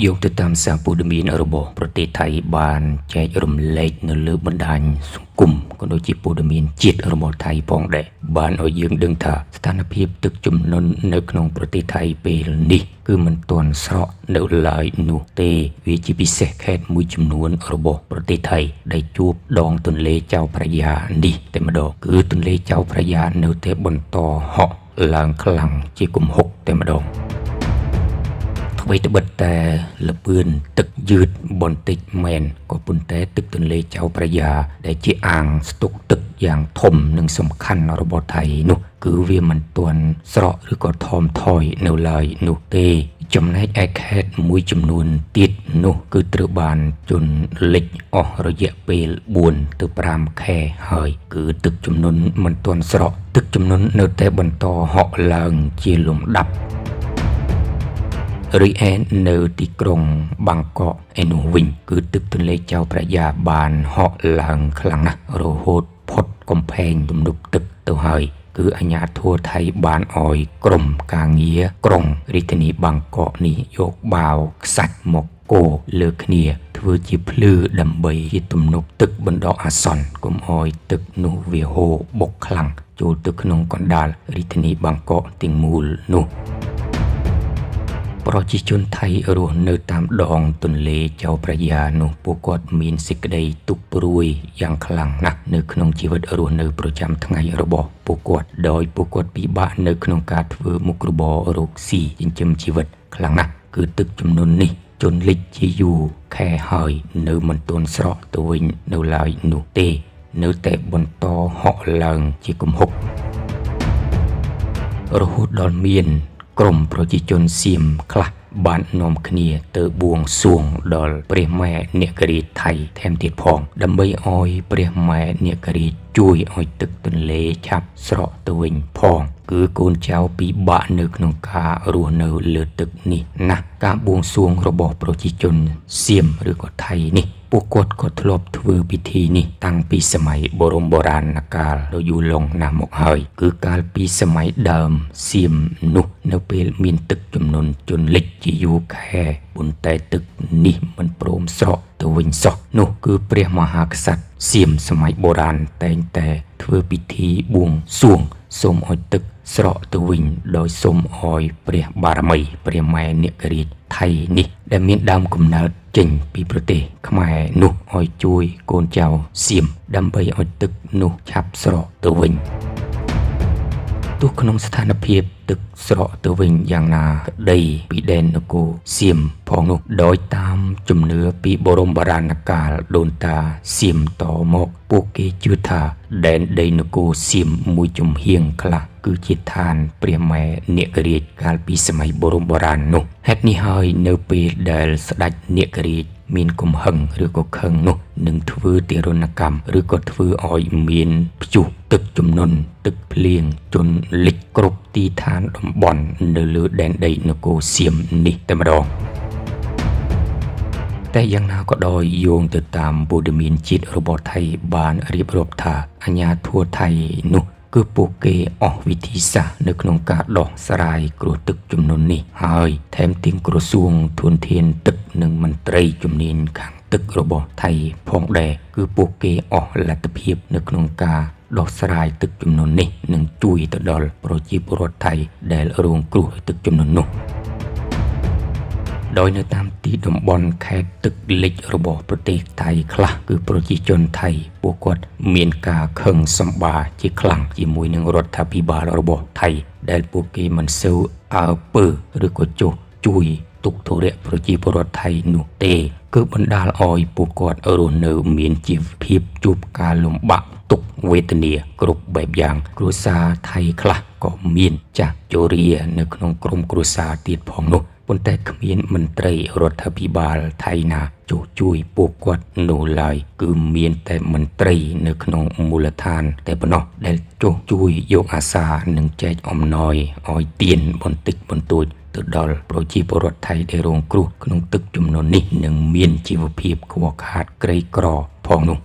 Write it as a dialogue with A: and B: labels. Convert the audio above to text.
A: យកទៅតាមសារព័ត៌មានរបស់ប្រទេសថៃបានចែករំលែកនៅលើបណ្ដាញសង្គមក៏ដូចជាព័ត៌មានជាតិរបស់ថៃផងដែរបានឲ្យយើងដឹងថាស្ថានភាពទឹកជំនន់នៅក្នុងប្រទេសថៃពេលនេះគឺមិនទាន់ស្រកនៅឡើយនោះទេវាជាពិសេសខេត្តមួយចំនួនរបស់ប្រទេសថៃដែលជួបដងទន្លេចៅប្រយ៉ានេះតែម្ដងគឺទន្លេចៅប្រយ៉ានៅតែបន្តហក់ឡើងខ្លាំងជាគំហុកតែម្ដងអ្វីត្បិតតែលបឿនទឹកយឺតបន្តិចមែនក៏ប៉ុន្តែទឹកទន្លេចៅប្រយ៉ាដែលជាអាងស្តុកទឹកយ៉ាងធំនិងសំខាន់របស់ថៃនោះគឺវាមិនទាន់ស្រកឬក៏ថមថយនៅឡើយនោះទេចំណែកឯខេត្តមួយចំនួនទៀតនោះគឺត្រូវបានជន់លិចអស់រយៈពេល4 ទៅ 5 ខែហើយគឺទឹកជំនន់មិនទាន់ស្រកទឹកជំនន់នៅតែបន្តហក់ឡើងជាលំដាប់រីឯនៅទីក្រុងបាងកកឯនោះវិញគឺទឹកទន្លេចៅប្រយ៉ាបានហក់ឡើងខ្លាំងណាស់រហូតផុតកំផែងទំនប់ទឹកទៅហើយគឺអាជ្ញាធរថៃបានអោយក្រុមការងារក្រុងរាជធានីបាងកកនេះយកបាវខ្សាច់មកកូរលើគ្នាធ្វើជាភ្លឺដើម្បីជាទំនប់ទឹកបណ្ដោះអាសន្នកុំអោយទឹកនោះវាហូរបុកខ្លាំងចូលទៅក្នុងកណ្ដាលរាជធានីបាងកកទាំងមូលនោះប្រជាជនថៃរស់នៅតាមដងទន្លេចៅប្រយ៉ានោះពួកគាត់មានសេចក្តីទុក្ខព្រួយយ៉ាងខ្លាំងណាស់នៅក្នុងជីវិតរស់នៅប្រចាំថ្ងៃរបស់ពួកគាត់ដោយពួកគាត់ពិបាកនៅក្នុងការធ្វើមុខរបររកស៊ីចិញ្ចឹមជីវិតខ្លាំងណាស់គឺទឹកជំនន់នេះជន់លិចជាយូរខែហើយនៅមិនទាន់ស្រកទៅវិញនៅឡើយនោះទេនៅតែបន្តហក់ឡើងជាគំហុករហូតដល់មានក្រុមប្រជាជនសៀមខ្លះបាននាំគ្នាទៅបួងសួងដល់ព្រះម៉ែនាគរាជថៃថែមទៀតផងដើម្បីឲ្យព្រះម៉ែនាគរាជជួយឲ្យទឹកទន្លេឆាប់ស្រកទៅវិញផងគឺកូនចៅពិបាកនៅក្នុងការរស់នៅលើទឹកនេះណាស់ការបួងសួងរបស់ប្រជាជនសៀមឬក៏ថៃនេះពួកគាត់ក៏ធ្លាប់ធ្វើពិធីនេះតាំងពីសម័យបរមបុរាណកាលដ៏យូរលង់ណាស់មកហើយគឺកាលពីសម័យដើមសៀមនោះនៅពេលមានទឹកជំនន់ជន់លិចជាយូរខែប៉ុន្តែទឹកនេះមិនព្រមស្រកទៅវិញសោះនោះគឺព្រះមហាក្សត្រសៀមសម័យបុរាណតែងតែធ្វើពិធីបួងសួងសូមឲ្យទឹកស្រកទៅវិញដោយសូមឲ្យព្រះបារមីព្រះម៉ែនាគរាជថៃនេះដែលមានដើមកំណើតចេញពីប្រទេសខ្មែរនោះឲ្យជួយកូនចៅសៀមដើម្បីឲ្យទឹកនោះឆាប់ស្រកទៅវិញទោះក្នុងស្ថានភាពទឹកស្រកទៅវិញយ៉ាងណាក្តីពីដែននគរសៀមផងនោះដោយតាមជំនឿពីបរមបុរាណកាលដូនតាសៀមតមកពួកគេជឿថាដែនដីនគរសៀមមួយចំហៀងខ្លះគឺជាឋានព្រះម៉ែនាគរាជកាលពីសម័យបរមបុរាណនោះហេតុនេះហើយនៅពេលដែលស្ដេចនាគរាជមានកំហឹងឬក៏ខឹងនោះនឹងធ្វើទារុណកម្មឬក៏ធ្វើឲ្យមានព្យុះទឹកជំនន់ទឹកភ្លៀងជន់លិចគ្រប់ទីឋានតំបន់នៅលើដែនដីនគរសៀមនេះតែម្ដងតែយ៉ាងណាក៏ដោយយោងទៅតាមព័ត៌មានជាតិរបស់ថៃបានរៀបរាប់ថាអាជ្ញាធរថៃនោះគឺពួកគេអស់វិធីសាស្ត្រនៅក្នុងការដោះស្រាយគ្រោះទឹកជំនន់នេះហើយថែមទាំងក្រសួងធនធានទឹកនិងមន្ត្រីជំនាញខាងទឹករបស់ថៃផងដែរគឺពួកគេអស់លទ្ធភាពនៅក្នុងការដោះស្រាយទឹកជំនន់នេះនិងជួយទៅដល់ប្រជាពលរដ្ឋថៃដែលរងគ្រោះទឹកជំនន់នោះដោយនៅតាមទីតំបន់ខេត្តទឹកលិចរបស់ប្រទេសថៃខ្លះគឺប្រជាជនថៃពួកគាត់មានការខឹងសម្បាជាខ្លាំងជាមួយនឹងរដ្ឋាភិបាលរបស់ថៃដែលពួកគេមិនសូវអើពើឬក៏ចុះជួយទុក្ខធុរៈប្រជាពលរដ្ឋថៃនោះទេគឺបណ្ដាលឲ្យពួកគាត់រស់នៅមានជីវភាពជួបការលំបាកទុក្ខវេទនាគ្រប់បែបយ៉ាងគ្រួសារថៃខ្លះក៏មានចាស់ជរានៅក្នុងក្រុមគ្រួសារទៀតផងនោះប៉ុន្តែគ្មានមន្ត្រីរដ្ឋាភិបាលថៃណាចុះជួយពួកគាត់នោះឡើយគឺមានតែមន្ត្រីនៅក្នុងមូលដ្ឋានតែប៉ុណ្ណោះដែលចុះជួយយកអាសានិងចែកអំណោយឲ្យទានបន្តិចបន្តួចទៅដល់ប្រជាពលរដ្ឋថៃដែលរងគ្រោះក្នុងទឹកជំនន់នេះនិងមានជីវភាពខ្វះខាតក្រីក្រផងនោះ